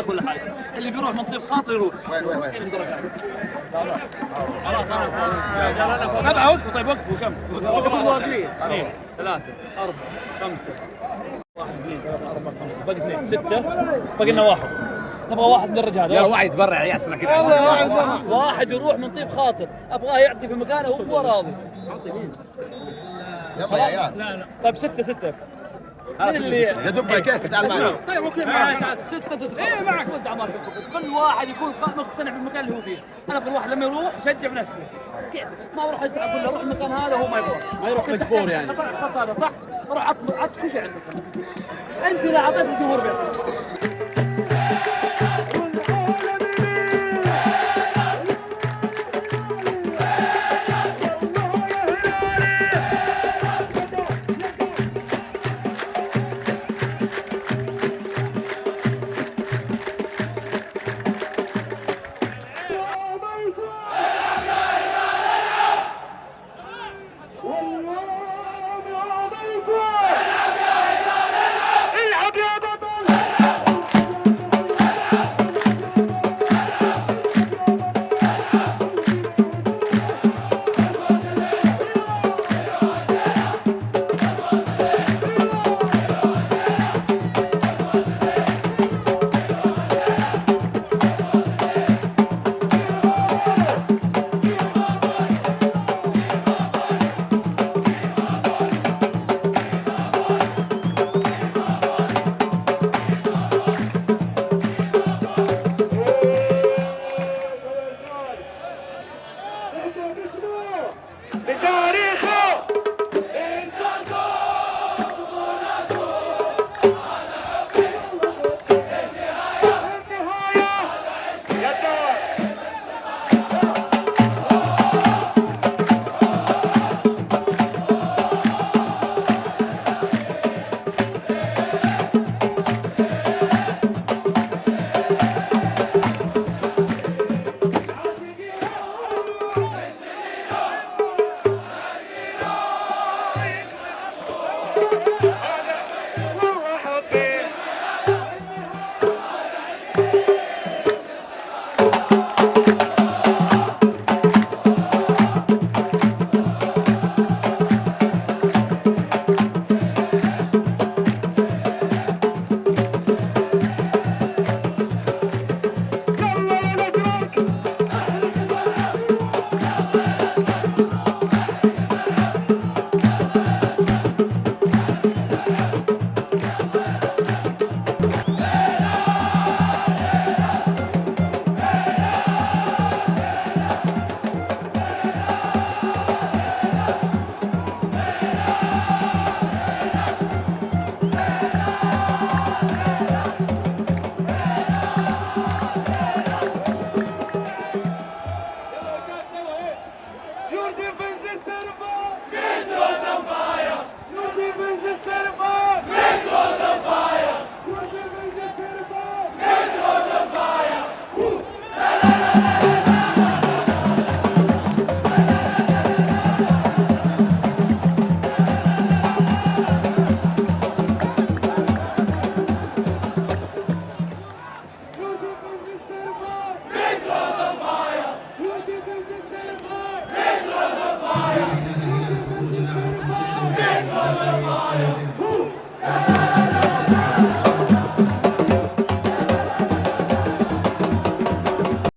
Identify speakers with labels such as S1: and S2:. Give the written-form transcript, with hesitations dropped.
S1: كل حاجه اللي بيروح من طيب خاطر يروح. وين خلاص انا سبعه وقفوا. طيب وقفوا كم؟ واقفين 2 3 4 5 1 2 3 4 5 باقي 2 6 باقي لنا واحد. نبغى واحد من الرجال.
S2: يلا واحد يتبرع يا ياسر كذا.
S1: واحد يروح من طيب خاطر ابغاه يعطي في مكانه وهو راضي.
S3: يلا يا عيال.
S1: لا طيب 6 مين اللي
S3: يا دب الكيك تعال معنا.
S1: طيب اوكي تعال 6 تدخل. ايه معك وزع مالك. كل واحد يكون مقتنع بالمكان اللي هو فيه. انا كل واحد لما يروح يشجع بنفسه. كيف ما اروح اقول له روح المكان هذا وهو ما يروح.
S2: ما يروح مجبور يعني.
S1: خط هذا صح. روح عط كل شيء عندك. انت لا اعطيت الجمهور بيعطيك.